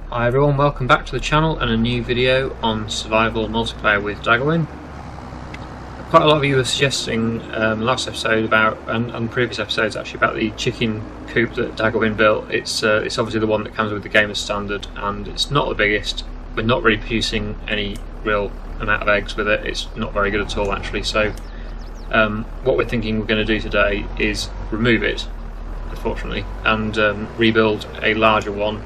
Hi everyone, welcome back to the channel and a new video on survival multiplayer with Daggerwin. Quite a lot of you were suggesting last episode about, and previous episodes actually, about the chicken coop that Daggerwin built. It's obviously the one that comes with the game as standard, and it's not the biggest. We're not really producing any real amount of eggs with it. It's not very good at all actually, so what we're thinking we're going to do today is remove it, unfortunately, and rebuild a larger one.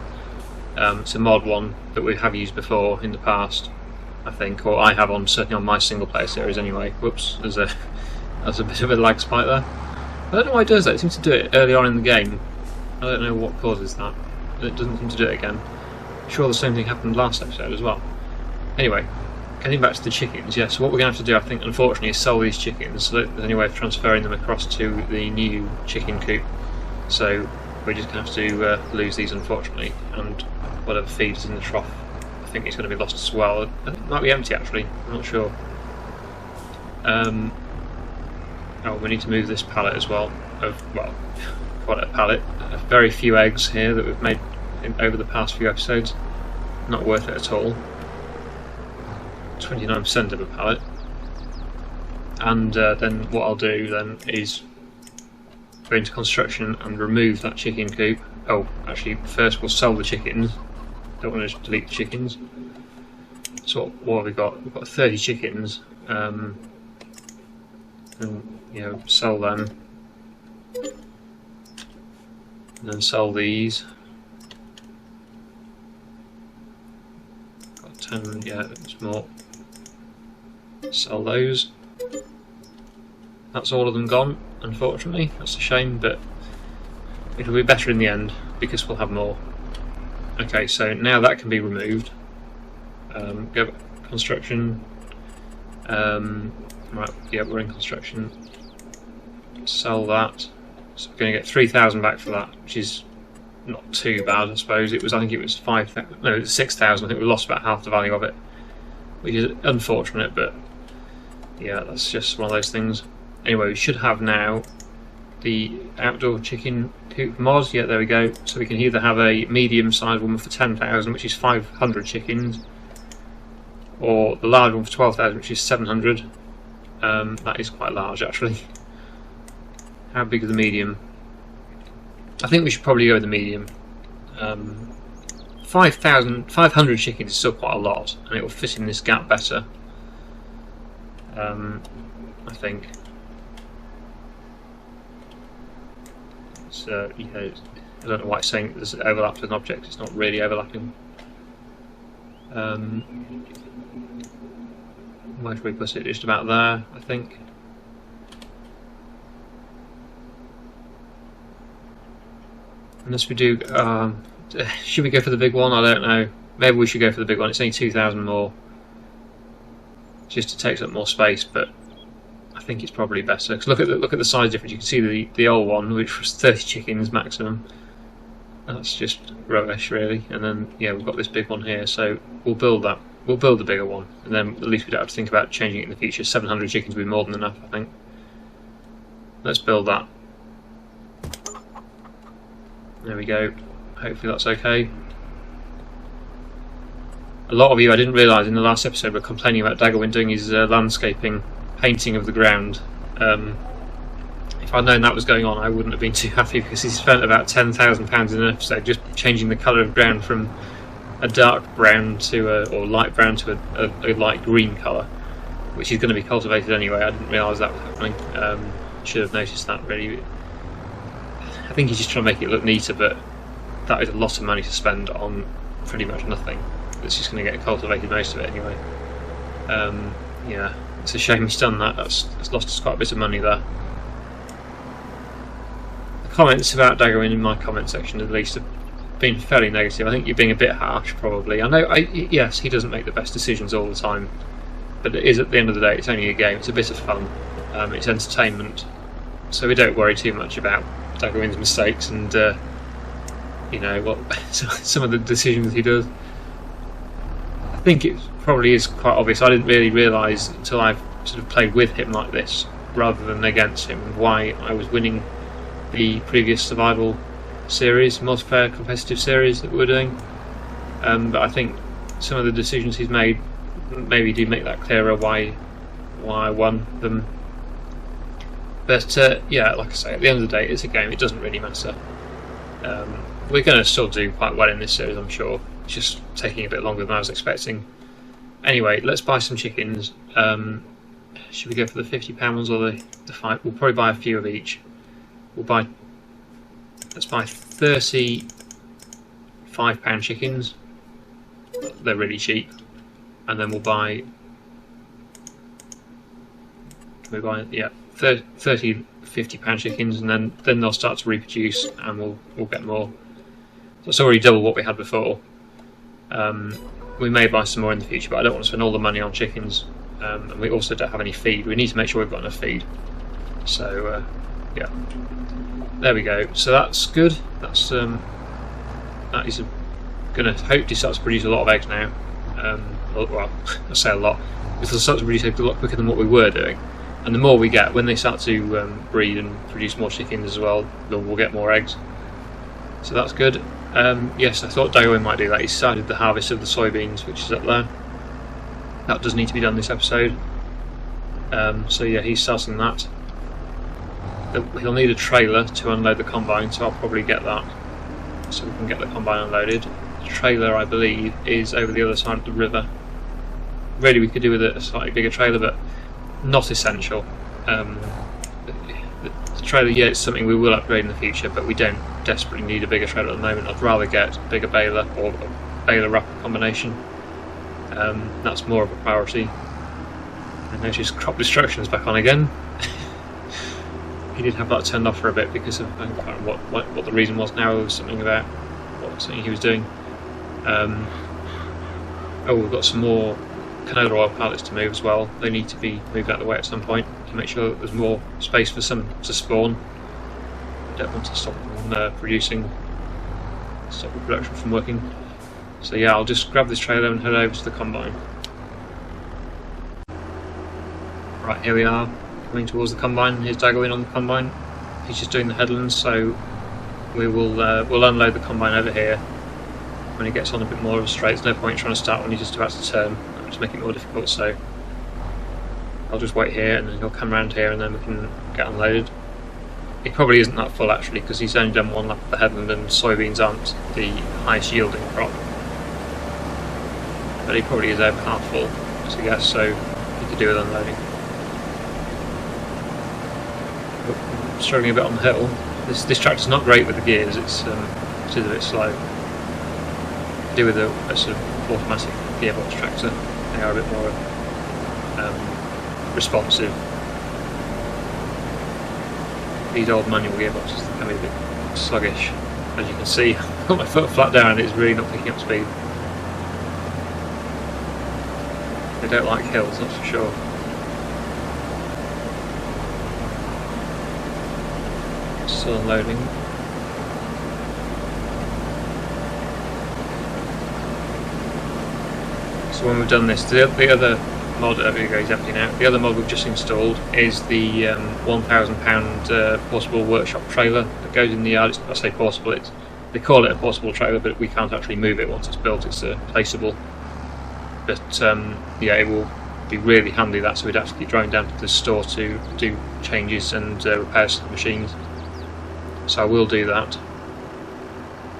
It's a mod one that we have used before in the past, I think, or I have certainly on my single player series anyway. Whoops, there's a bit of a lag spike there. I don't know why it does that. It seems to do it early on in the game. I don't know what causes that. It doesn't seem to do it again. I'm sure the same thing happened last episode as well. Anyway, getting back to the chickens, yeah, so what we're going to have to do, I think, unfortunately, is sell these chickens. So there's any way of transferring them across to the new chicken coop. So we're just going to have to lose these, unfortunately, and whatever feed is in the trough, I think it's going to be lost as well. I think it might be empty actually, I'm not sure. Oh, we need to move this pallet as well. Well, quite a pallet. Very few eggs here that we've made over the past few episodes. Not worth it at all. 29% of a pallet. And then what I'll do then is go into construction and remove that chicken coop. Oh, actually, first we'll sell the chickens. Don't want to just delete the chickens. So what have we got? We've got 30 chickens, and sell them, and then sell these. Got 10. Yeah, there's more. Sell those. That's all of them gone. Unfortunately, that's a shame, but it'll be better in the end because we'll have more. Okay, so now that can be removed. Go back to construction. Right, yeah, we're in construction. Sell that. So we're going to get 3,000 back for that, which is not too bad, I suppose. I think it was 5,000. No, it was 6,000. I think we lost about half the value of it, which is unfortunate. But yeah, that's just one of those things. Anyway, we should have now the outdoor chicken coop mod. Yeah, there we go. So we can either have a medium-sized one for 10,000, which is 500 chickens, or the large one for 12,000, which is 700. That is quite large, actually. How big is the medium? I think we should probably go with the medium. 500 chickens is still quite a lot, and it will fit in this gap better. I think. So, yeah, I don't know why it's saying there's overlap with an object. It's not really overlapping. Where should we put it? Just about there, I think. Unless we do, should we go for the big one? I don't know. Maybe we should go for the big one. It's only 2,000 more, just to take up more space, but I think it's probably better. Because look at the size difference. You can see the old one, which was 30 chickens maximum. That's just rubbish, really. And then yeah, we've got this big one here, so we'll build that. We'll build the bigger one, and then at least we don't have to think about changing it in the future. 700 chickens will be more than enough, I think. Let's build that. There we go. Hopefully that's okay. A lot of you, I didn't realise in the last episode, were complaining about Daggerwin doing his landscaping painting of the ground. If I'd known that was going on, I wouldn't have been too happy, because he spent about £10,000 in an episode just changing the colour of ground from a dark brown to or light brown to a light green colour, which is going to be cultivated anyway. I didn't realise that was happening. Should have noticed that, really. I think he's just trying to make it look neater, but that is a lot of money to spend on pretty much nothing. It's just going to get cultivated, most of it anyway. Yeah, it's a shame he's done that. That's lost us quite a bit of money there. The comments about Daggerwin in my comment section, at least, have been fairly negative. I think you're being a bit harsh, probably. I know, yes, he doesn't make the best decisions all the time, but it is, at the end of the day, it's only a game. It's a bit of fun. It's entertainment, so we don't worry too much about Daggerwin's mistakes and what some of the decisions he does. I think it probably is quite obvious. I didn't really realise until I've sort of played with him like this rather than against him why I was winning the previous survival series, multiplayer competitive series that we were doing. but I think some of the decisions he's made maybe do make that clearer why I won them. But yeah, like I say, at the end of the day, it's a game. It doesn't really matter. We're going to still do quite well in this series, I'm sure. It's just taking a bit longer than I was expecting. Anyway, let's buy some chickens. Should we go for the £50 or the 5? We'll probably buy a few of each. Let's buy 30 £5 chickens. They're really cheap. And then we'll buy, yeah, 30 £50 chickens, and then they'll start to reproduce, and we'll get more. So it's already double what we had before. We may buy some more in the future, but I don't want to spend all the money on chickens, and we also don't have any feed. We need to make sure we've got enough feed. So yeah, there we go. So that's good. That is going to hopefully start to produce a lot of eggs now. Well, I say a lot. It'll start to produce eggs a lot quicker than what we were doing. And the more we get, when they start to breed and produce more chickens as well, then we'll get more eggs. So that's good. Yes, I thought Daggerwin might do that. He started the harvest of the soybeans, which is up there. That does need to be done this episode. So yeah, he's starting that. He'll need a trailer to unload the combine, so I'll probably get that, so we can get the combine unloaded. The trailer, I believe, is over the other side of the river. Really, we could do with a slightly bigger trailer, but not essential. The trailer, yeah, it's something we will upgrade in the future, but we don't desperately need a bigger trailer at the moment. I'd rather get a bigger baler or a baler wrapper combination. That's more of a priority. I notice crop destruction is back on again. He did have that turned off for a bit because of, I can't remember what the reason was now. It was something about something he was doing. Oh, we've got some more canola oil pallets to move as well. They need to be moved out of the way at some point to make sure that there's more space for some to spawn. I don't want to stop them producing, stop the production from working. So yeah, I'll just grab this trailer and head over to the combine. Right, here we are, coming towards the combine. Here's Daggerwin on the combine. He's just doing the headlands, so we'll unload the combine over here. When he gets on a bit more of a straight, there's no point trying to start when he's just about to turn. I'll just make it more difficult, so I'll just wait here and then he'll come around here and then we can get unloaded. He probably isn't that full actually, because he's only done one lap of the headland and soybeans aren't the highest yielding crop. But he probably is over half full, as I guess, so he could do with unloading. But struggling a bit on the hill. This tractor's not great with the gears, it is a bit slow. Do with a sort of automatic gearbox tractor, they are a bit more responsive. These old manual gearboxes can be a bit sluggish. As you can see, I've got my foot flat down and it's really not picking up speed. They don't like hills, that's for sure. Still unloading. So when we've done this, the other mod, there we go, he's empty now. The other mod we've just installed is the £1,000 portable workshop trailer that goes in the yard. I say portable, they call it a portable trailer, but we can't actually move it once it's built. It's placeable. But yeah, it will be really handy that, so we'd have to keep driving down to the store to do changes and repairs to the machines. So I will do that.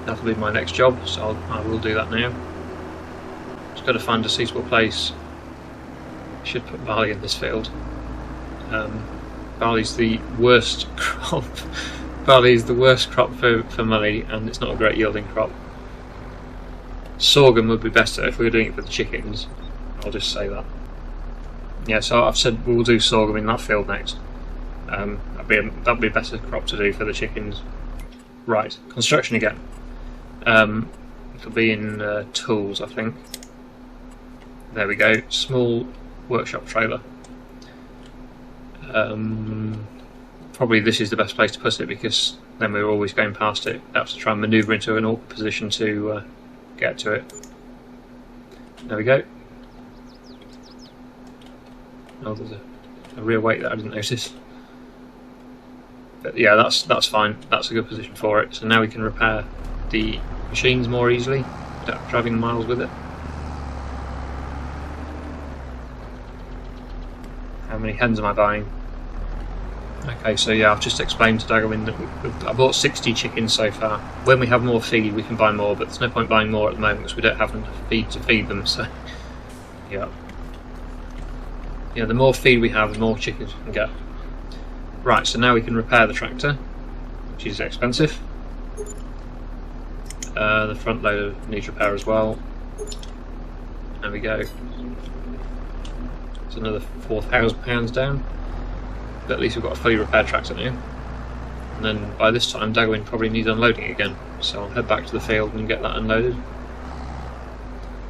That'll be my next job, so I will do that now. Just got to find a suitable place. Should put barley in this field. Barley's the worst crop. Barley is the worst crop for money, and it's not a great yielding crop. Sorghum would be better if we were doing it for the chickens. I'll just say that. Yeah, so I've said we'll do sorghum in that field next. That'd be a better crop to do for the chickens. Right, construction again. It'll be in tools, I think. There we go. Small workshop trailer. Probably this is the best place to put it because then we're always going past it. I have to try and manoeuvre into an awkward position to get to it. There we go. Oh, there's a rear weight that I didn't notice. But yeah, that's fine. That's a good position for it. So now we can repair the machines more easily. without driving miles with it. How many hens am I buying? Okay, so yeah, I've just explained to Daggerwin that I bought 60 chickens so far. When we have more feed, we can buy more, but there's no point buying more at the moment because we don't have enough feed to feed them. So, yeah, the more feed we have, the more chickens we can get. Right, so now we can repair the tractor, which is expensive. The front loader needs repair as well. There we go. It's another £4,000 down. But at least we've got a fully repaired tractor now. And then by this time Daggerwin probably needs unloading again, so I'll head back to the field and get that unloaded.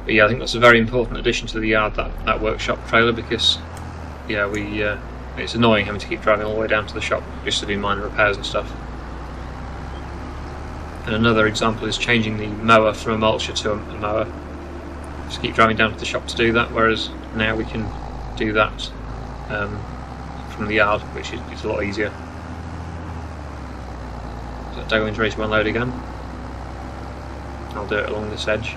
But yeah, I think that's a very important addition to the yard, that workshop trailer, because yeah, it's annoying having to keep driving all the way down to the shop just to do minor repairs and stuff. And another example is changing the mower from a mulcher to a mower. Just keep driving down to the shop to do that, whereas now we can do that from the yard, which is a lot easier. So Daggerwin's ready to unload again. I'll do it along this edge.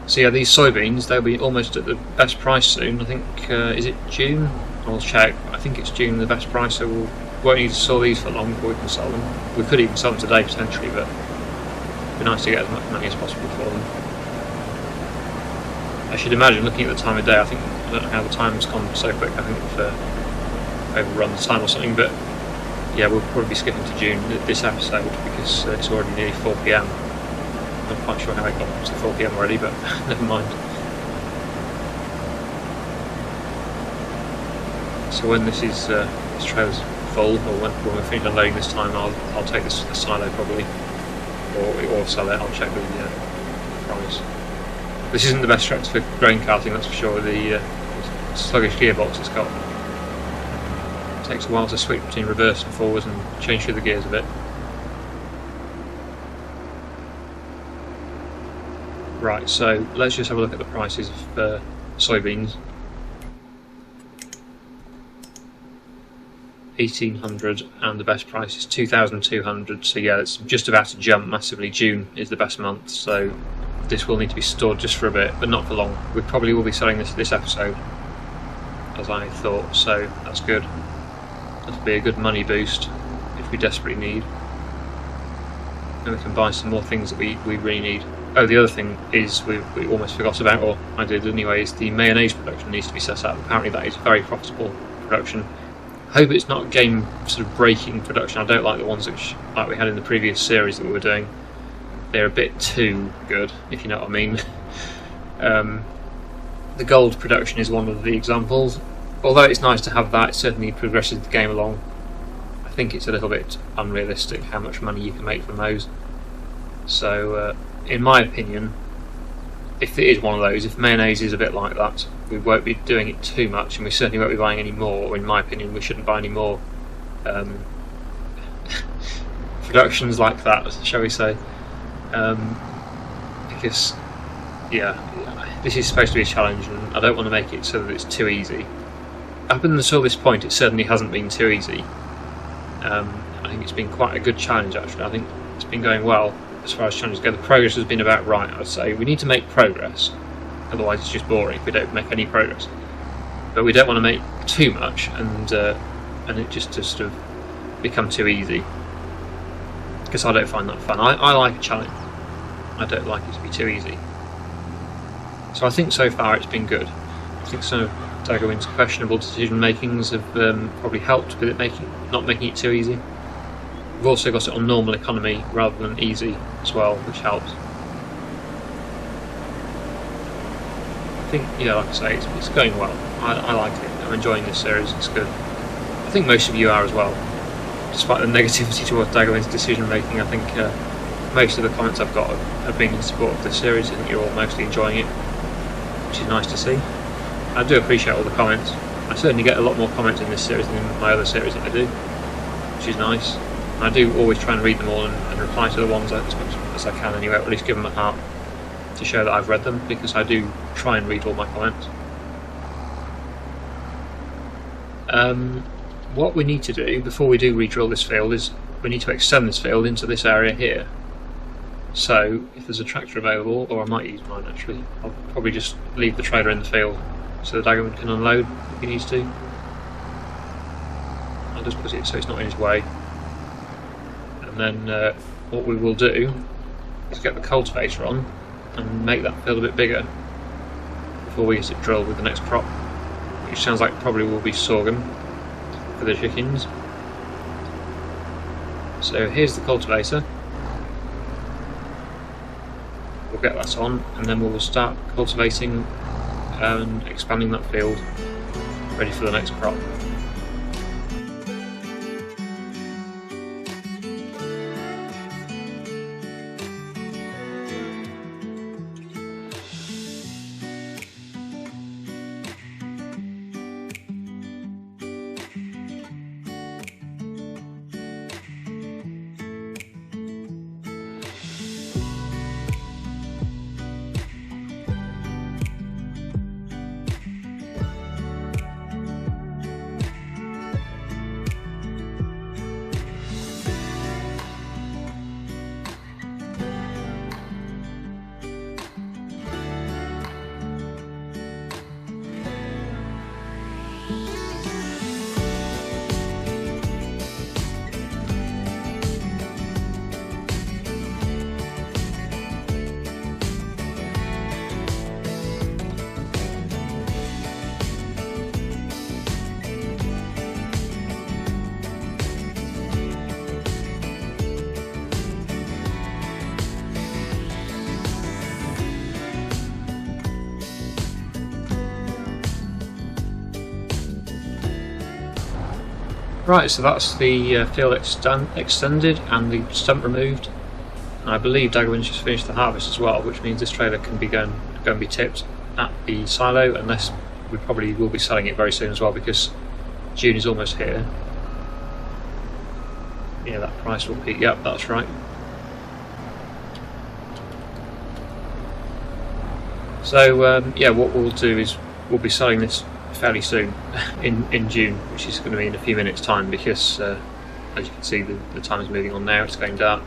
So yeah, these soybeans, they'll be almost at the best price soon. I think, is it June? I'll check. I think it's June the best price, so we won't need to sell these for long before we can sell them. We could even sell them today potentially, but it'd be nice to get as much money as possible for them. I should imagine, looking at the time of day, I don't know how the time's gone so quick, I think we've overrun the time or something, but yeah, we'll probably be skipping to June this episode because it's already nearly 4 PM. I'm not quite sure how it got to 4 PM already, but never mind. So when this trailer's full, or when we're finished unloading this time, I'll take this to the silo probably, or sell it. I'll check the price. This isn't the best tractor for grain carting, that's for sure. The sluggish gearbox it's got. It takes a while to switch between reverse and forwards and change through the gears a bit. Right, so let's just have a look at the prices of soybeans. 1,800 and the best price is 2,200. So yeah, it's just about to jump massively. June is the best month, so this will need to be stored just for a bit, but not for long. We probably will be selling this episode, as I thought, so that's good. That'll be a good money boost if we desperately need. And we can buy some more things that we really need. Oh, the other thing is we almost forgot about, or I did anyway, is the mayonnaise production needs to be set up. Apparently that is very profitable production. I hope it's not game sort of breaking production. I don't like the ones like we had in the previous series that we were doing. They're a bit too good, if you know what I mean. The gold production is one of the examples. Although it's nice to have that, it certainly progresses the game along. I think it's a little bit unrealistic how much money you can make from those. So, in my opinion, if it is one of those, if mayonnaise is a bit like that, we won't be doing it too much, and we certainly won't be buying any more. Or in my opinion, we shouldn't buy any more productions like that, shall we say. Because, yeah, this is supposed to be a challenge, and I don't want to make it so that it's too easy. Up until this point, it certainly hasn't been too easy. I think it's been quite a good challenge, actually. I think it's been going well as far as challenges go. The progress has been about right, I'd say. We need to make progress, otherwise it's just boring if we don't make any progress. But we don't want to make too much and it just to sort of become too easy, because I don't find that fun. I like a challenge. I don't like it to be too easy. So I think so far it's been good. I think some of Daggerwin's questionable decision makings have probably helped with it not making it too easy. We've also got it on normal economy rather than easy as well, which helps. I think, yeah, like I say, it's going well. I like it. I'm enjoying this series. It's good. I think most of you are as well. Despite the negativity towards Daggerwin's decision making, I think most of the comments I've got have been in support of this series. I think you're all mostly enjoying it, which is nice to see. I do appreciate all the comments. I certainly get a lot more comments in this series than in my other series that I do, which is nice. I do always try and read them all and reply to the ones as much as I can anyway, or at least give them a heart to show that I've read them, because I do try and read all my comments. What we need to do before we do re-drill this field is we need to extend this field into this area here. So if there's a tractor available, or I might use mine actually, I'll probably just leave the trailer in the field so the Daggerwin can unload if he needs to. I'll just put it so it's not in his way. And then what we will do is get the cultivator on and make that field a bit bigger before we get it drilled with the next crop, which sounds like probably will be sorghum for the chickens. So here's the cultivator. We'll get that on and then we'll start cultivating and expanding that field ready for the next crop. Right, so that's the field extended and the stump removed. And I believe Daggerwin's just finished the harvest as well, which means this trailer can be going to be tipped at the silo, unless we probably will be selling it very soon as well because June is almost here. Yeah, that price will peak. Yep, that's right. So yeah, what we'll do is we'll be selling this fairly soon in June, which is going to be in a few minutes time because as you can see the time is moving on now, it's going dark,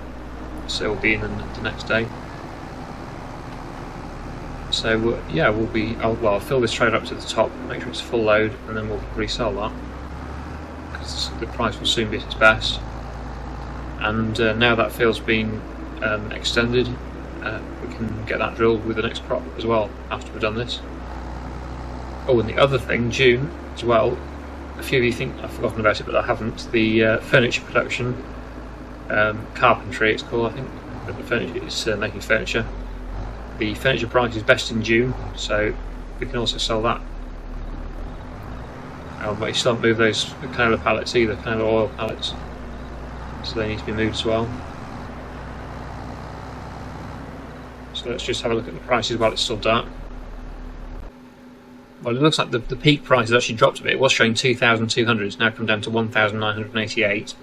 so we'll be in the next day. So yeah, I'll fill this trailer up to the top, make sure it's full load, and then we'll resell that because the price will soon be at its best. And now that field's been extended, we can get that drilled with the next crop as well after we've done this. Oh, and the other thing, June as well, a few of you think I've forgotten about it, but I haven't. The furniture production, carpentry it's called, I think, but the furniture is making furniture. The furniture price is best in June, so we can also sell that. But you still don't move those canola pallets either, canola oil pallets, so they need to be moved as well. So let's just have a look at the prices while it's still dark. Well, it looks like the peak price has actually dropped a bit. It was showing 2,200, it's now come down to 1,988,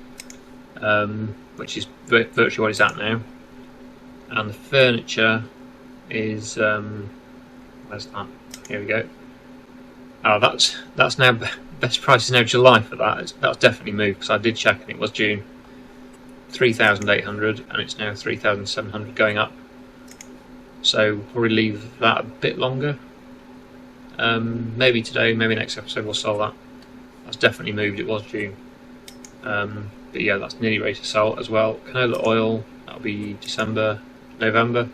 which is virtually what it's at now. And the furniture is where's that? Here we go. Oh, that's now best price is now July for that. That's definitely moved because I did check and it was June. 3,800 and it's now 3,700 going up. So we'll probably leave that a bit longer. Maybe today, maybe next episode we'll sell that. That's definitely moved, it was June. But yeah, that's nearly ready to sell as well. Canola oil, that'll be December, November.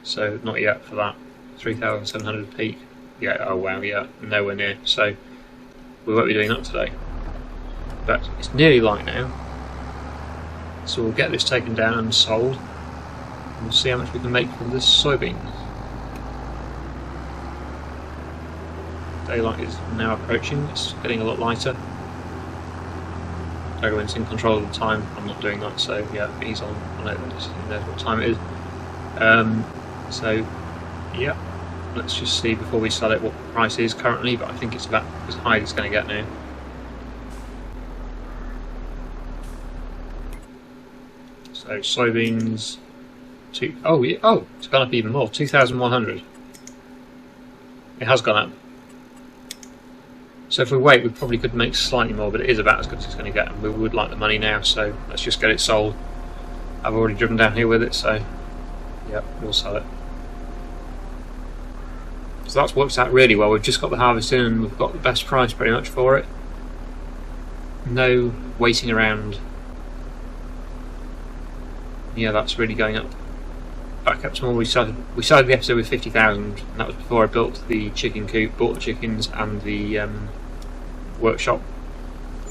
So not yet for that. 3,700 peak. Yeah, oh wow, yeah, nowhere near. So we won't be doing that today. But it's nearly light now. So we'll get this taken down and sold. And we'll see how much we can make from this soybeans. Daylight is now approaching, it's getting a lot lighter. Daggerwin's in control of the time, I'm not doing that, so yeah, he's on it, he knows what time it is. So yeah, let's just see before we sell it what the price is currently, but I think it's about as high as it's going to get now. So soybeans, it's gone up even more, 2,100. It has gone up. So if we wait, we probably could make slightly more, but it is about as good as it's going to get, and we would like the money now, so let's just get it sold. I've already driven down here with it, so yeah, we'll sell it. So that's worked out really well. We've just got the harvest in and we've got the best price pretty much for it. No waiting around. Yeah, that's really going up. Back up to more. We started the episode with 50,000, and that was before I built the chicken coop, bought the chickens and the workshop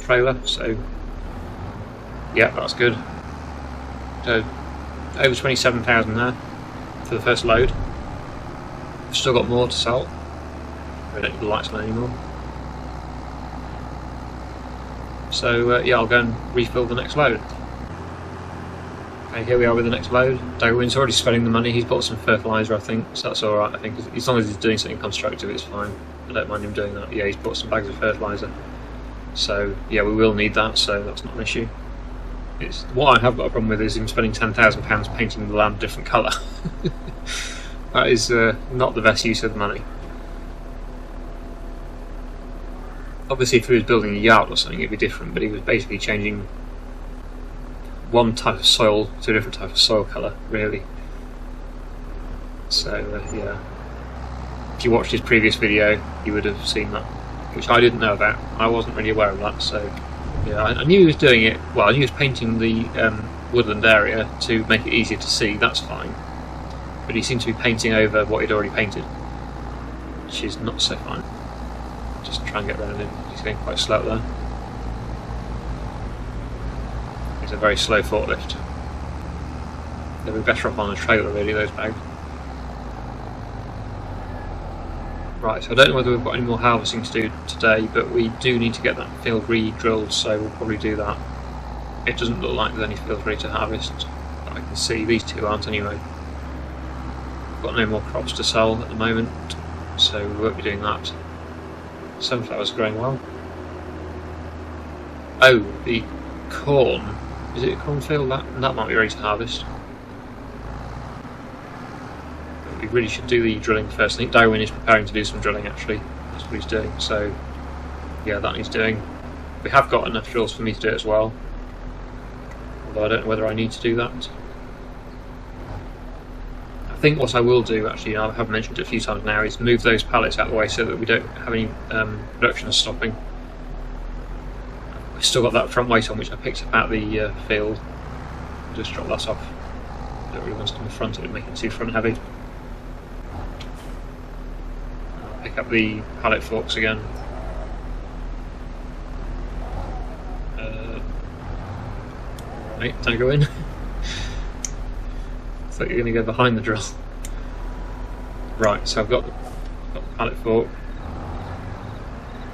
trailer. So yeah, that's good. So over 27,000 there for the first load. We've still got more to sell. We don't need the lights on anymore. So yeah, I'll go and refill the next load. Okay, here we are with the next load. Daggerwin's already spending the money. He's bought some fertiliser, I think, so that's alright. I think as long as he's doing something constructive, it's fine. I don't mind him doing that. Yeah, he's bought some bags of fertiliser. So yeah, we will need that, so that's not an issue. What I have got a problem with is him spending £10,000 painting the land a different colour. That is not the best use of the money. Obviously if he was building a yard or something it'd be different, but he was basically changing one type of soil to a different type of soil colour, really. So yeah, if you watched his previous video you would have seen that, which I didn't know about. I wasn't really aware of that, so yeah, I knew he was doing it. Well, I knew he was painting the woodland area to make it easier to see, that's fine. But he seemed to be painting over what he'd already painted, which is not so fine. Just try and get around him, he's going quite slow there. It's a very slow forklift. They'd be better off on a trailer really, those bags. Right, so I don't know whether we've got any more harvesting to do today, but we do need to get that field re-drilled, so we'll probably do that. It doesn't look like there's any fields ready to harvest that I can see. These two aren't anyway. Got no more crops to sell at the moment, so we won't be doing that. Sunflowers are growing well. Oh, the corn. Is it a cornfield? That might be ready to harvest. But we really should do the drilling first. I think Daggerwin is preparing to do some drilling actually. That's what he's doing, so yeah, that needs doing. We have got enough drills for me to do it as well. Although I don't know whether I need to do that. I think what I will do, actually, I have mentioned it a few times now, is move those pallets out of the way so that we don't have any production stopping. I've still got that front weight on which I picked up out the field. I'll just drop that off. I don't really want it in the front, it would make it too front heavy. I'll pick up the pallet forks again. Right, Daggerwin. I thought you were going to go behind the drill. Right, so I've got the pallet fork,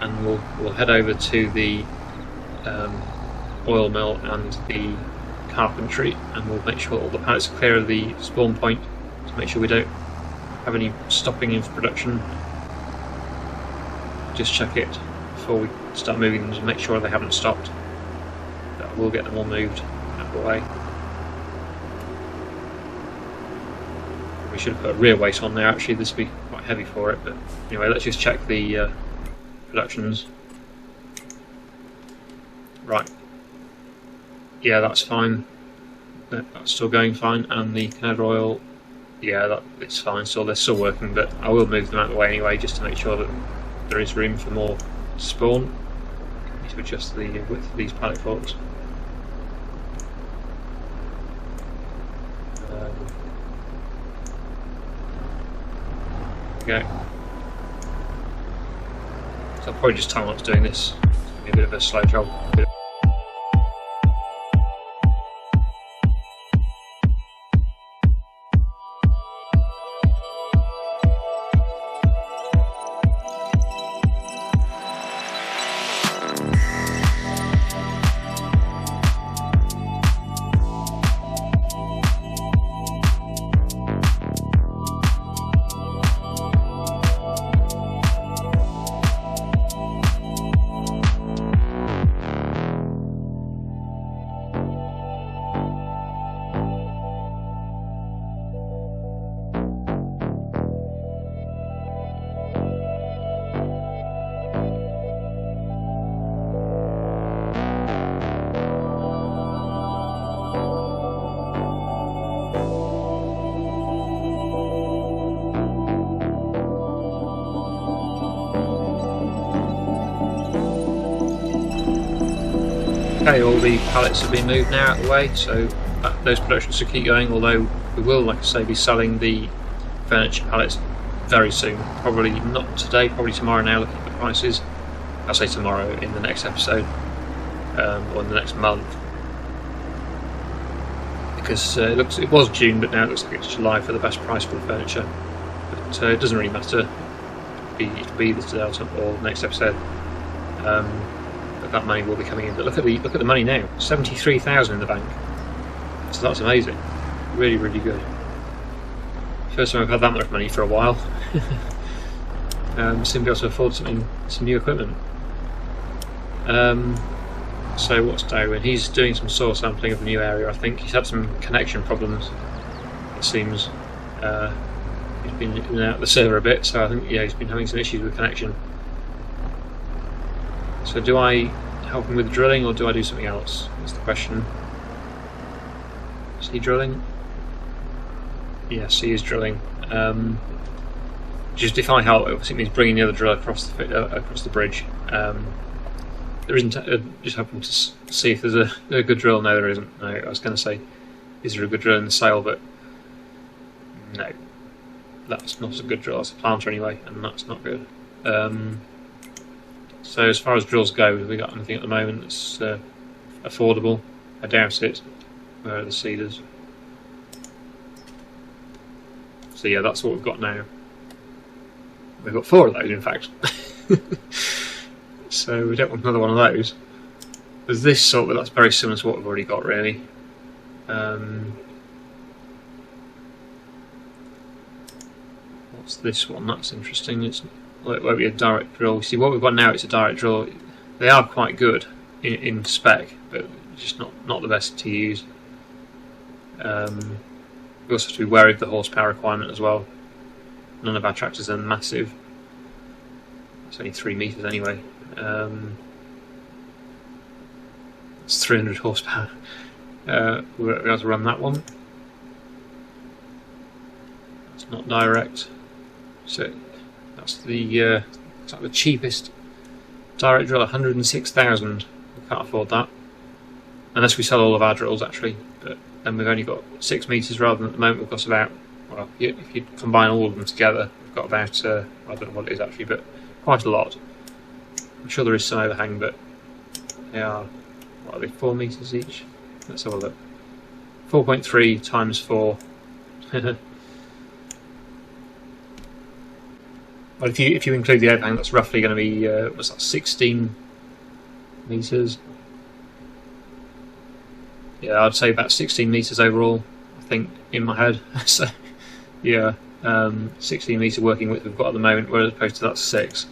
and we'll head over to the oil mill and the carpentry, and we'll make sure all the pallets are clear of the spawn point to make sure we don't have any stopping in production. Just check it before we start moving them to make sure they haven't stopped. But we'll get them all moved out of the way. We should have put a rear weight on there actually, this would be quite heavy for it, but anyway, let's just check the productions. Right, yeah, that's fine, that's still going fine, and the canola oil, yeah, it's fine, so they're still working, but I will move them out of the way anyway just to make sure that there is room for more to spawn. I need to adjust the width of these pallet forks. Go. So I'll probably just time lapse doing this. It's going to be a bit of a slow job. Okay, all the pallets have been moved now out of the way, so those productions should keep going, although we will, like I say, be selling the furniture pallets very soon. Probably not today, probably tomorrow now, looking at the prices. I'll say tomorrow in the next episode, or in the next month. Because it was June, but now it looks like it's July for the best price for the furniture. But it doesn't really matter. It'll be either today or next episode. But that money will be coming in. But look at the money now. 73,000 in the bank. So that's amazing. Really, really good. First time I've had that much money for a while. Soon be able to afford some new equipment. So what's Daggerwin? He's doing some soil sampling of the new area. I think he's had some connection problems. It seems he's been in and out of the server a bit, so I think he's been having some issues with connection. So do I help him with drilling or do I do something else? That's the question. Is he drilling? Yes, he is drilling. Just if I help, it means bringing the other drill across the bridge. There isn't. Just hoping to see if there's a good drill. No, there isn't. No, I was going to say, is there a good drill in the sail? But no, that's not a good drill. That's a planter anyway, and that's not good. So as far as drills go, have we got anything at the moment that's affordable? I doubt it. Where are the seeders? So yeah, that's what we've got now. We've got 4 of those, in fact. So we don't want another one of those. There's this sort, but that's very similar to what we've already got, really. What's this one? That's interesting. It won't be a direct drill. See, what we've got now, it's a direct drill. They are quite good in spec, but just not the best to use. We also have to be wary of the horsepower requirement as well. None of our tractors are massive. It's only 3 meters anyway. It's 300 horsepower. We'll be able to run that one. It's not direct. So that's the cheapest direct drill. 106,000. We can't afford that unless we sell all of our drills, actually. But then we've only got 6 meters rather than at the moment we've got about. Well, if you combine all of them together, we've got about. I don't know what it is actually, but quite a lot. I'm sure there is some overhang, but they are. What are they? 4 meters each. Let's have a look. 4.3 times 4. Well, if you include the overhang, that's roughly going to be what's that? 16 meters. Yeah, I'd say about 16 meters overall. I think in my head. So yeah, 16 meter working width we've got at the moment, whereas opposed to that's 6.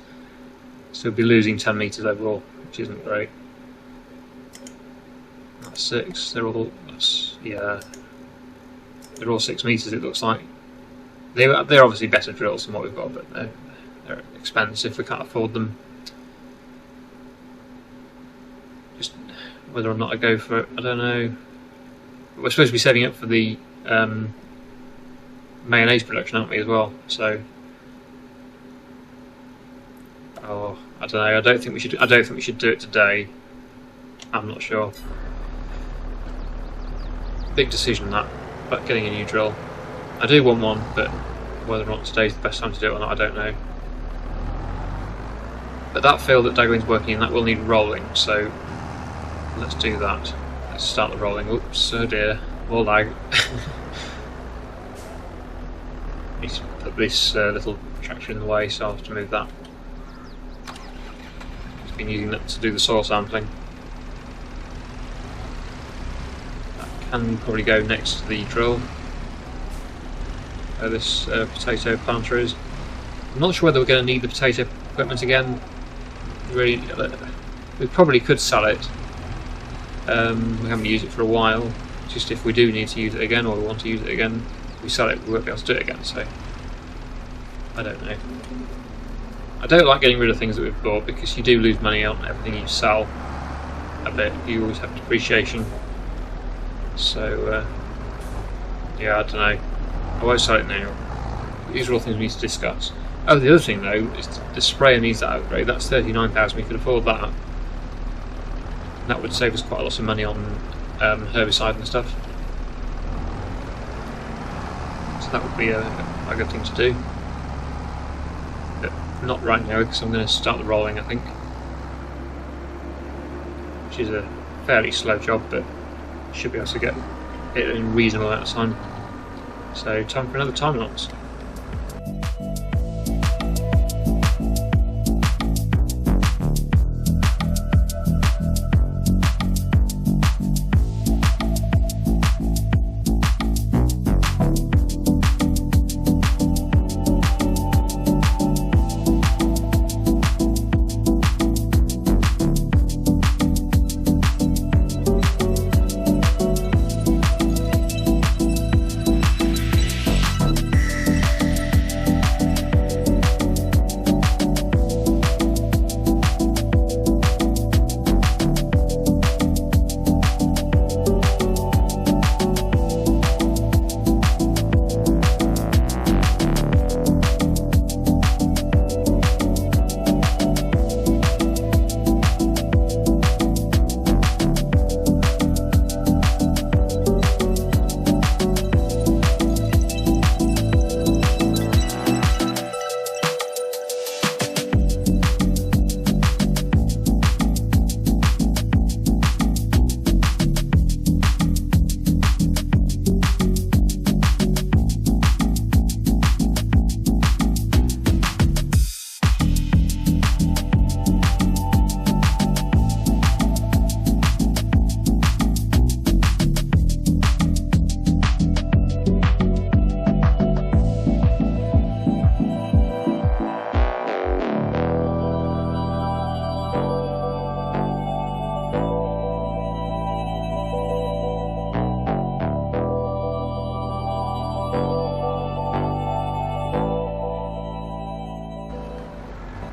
So we'll be losing 10 meters overall, which isn't great. That's 6. They're all. Yeah. They're all 6 meters. It looks like. They're obviously better drills than what we've got, but they're expensive. We can't afford them. Just whether or not I go for it, I don't know. We're supposed to be setting up for the mayonnaise production, aren't we, as well? So, oh, I don't know. I don't think we should do it today. I'm not sure. Big decision that, about getting a new drill. I do want one, but whether or not today's the best time to do it or not, I don't know. But that field that Daggerwin's working in, that will need rolling, so let's do that. Let's start the rolling. Oops, oh dear, more lag. Need to put this little tractor in the way, so I'll have to move that. I've been using that to do the soil sampling. That can probably go next to the drill. This potato planter is. I'm not sure whether we're going to need the potato equipment again. Really, we probably could sell it. We haven't used it for a while. Just if we do need to use it again, or we want to use it again, if we sell it, we won't be able to do it again. So I don't know. I don't like getting rid of things that we've bought because you do lose money on everything you sell. A bit. You always have depreciation. So yeah, I don't know. I won't sell it now. These are all things we need to discuss. Oh, the other thing though is the sprayer needs that upgrade. That's 39,000. We could afford that. That would save us quite a lot of money on herbicide and stuff. So that would be a good thing to do. But not right now, because I'm going to start the rolling, I think. Which is a fairly slow job, but should be able to get it in a reasonable amount of time. So time for another time lapse.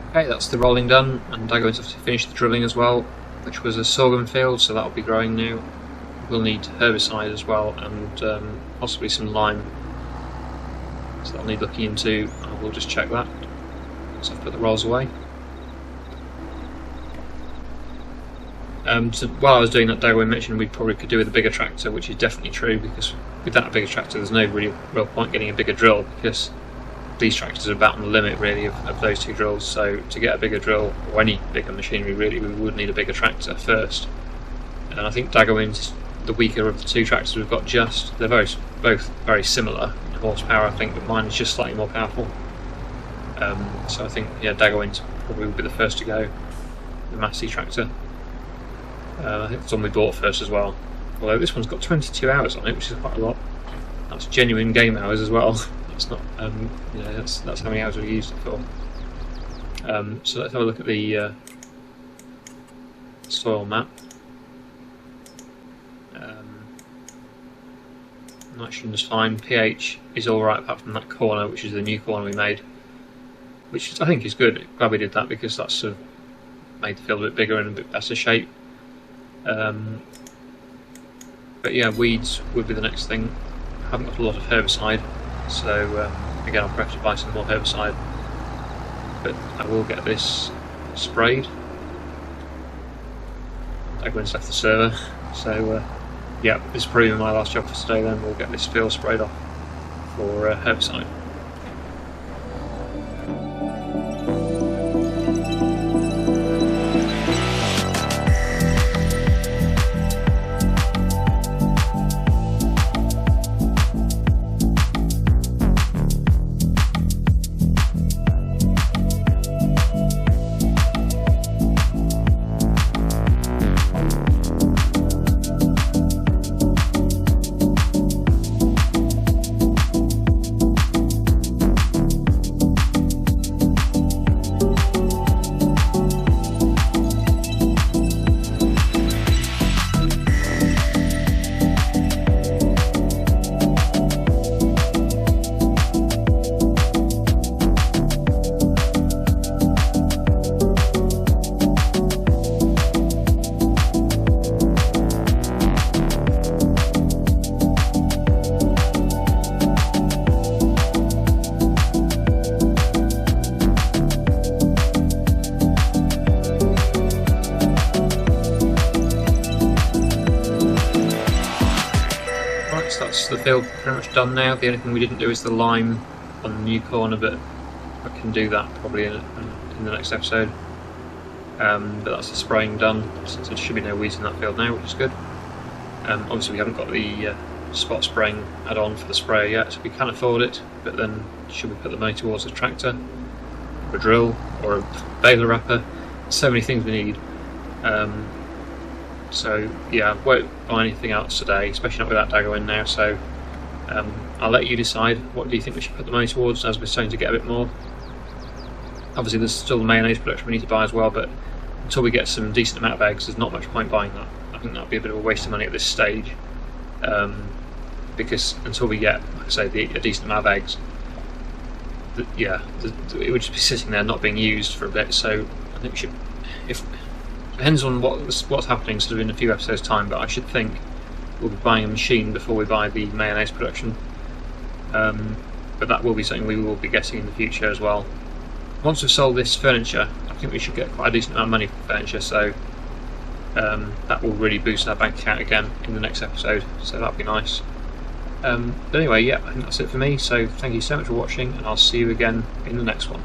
Okay, that's the rolling done, and Daggerwin's have to finish the drilling as well, which was a sorghum field, so that'll be growing now. We'll need herbicide as well, and possibly some lime, so that'll need looking into. I will just check that once I've put the rolls away. So while I was doing that, Daggerwin mentioned we probably could do with a bigger tractor, which is definitely true, because with that bigger tractor there's no real point getting a bigger drill, because these tractors are about on the limit really of those two drills. So to get a bigger drill, or any bigger machinery really, we would need a bigger tractor first. And I think Daggerwin's the weaker of the two tractors we've got. They're both very similar in horsepower, I think, but mine is just slightly more powerful. So I think, yeah, Daggerwin's probably would be the first to go, the Massey tractor. I think it's the one we bought first as well, although this one's got 22 hours on it, which is quite a lot. That's genuine game hours as well. It's not, you know, that's how many hours we used it for. So let's have a look at the soil map. Nitrogen's fine. pH is alright apart from that corner, which is the new corner we made, which I think is good. Glad we did that, because that's sort of made the field a bit bigger and a bit better shape. But yeah, weeds would be the next thing. I haven't got a lot of herbicide, so again I'll probably have to buy some more herbicide, but I will get this sprayed. Daggerwin's left the server, so yeah, this is probably my last job for today. Then we'll get this field sprayed off for herbicide. So that's the field pretty much done now. The only thing we didn't do is the lime on the new corner, but I can do that probably in the next episode. But that's the spraying done, so there should be no weeds in that field now, which is good. Obviously we haven't got the spot spraying add-on for the sprayer yet, so we can afford it, but then should we put the money towards a tractor, or a drill, or a baler wrapper? So many things we need. So yeah, I won't buy anything else today, especially not without Daggerwin now, so I'll let you decide what do you think we should put the money towards as we're starting to get a bit more. Obviously there's still the mayonnaise production we need to buy as well, but until we get some decent amount of eggs there's not much point buying that. I think that would be a bit of a waste of money at this stage, because until we get, like I say, a decent amount of eggs, it would just be sitting there not being used for a bit. So I think we should, depends on what's happening sort of in a few episodes time, but I should think we'll be buying a machine before we buy the mayonnaise production, but that will be something we will be getting in the future as well. Once we've sold this furniture, I think we should get quite a decent amount of money for furniture, so that will really boost our bank account again in the next episode, so that'll be nice. But anyway, yeah, I think that's it for me, so thank you so much for watching, and I'll see you again in the next one.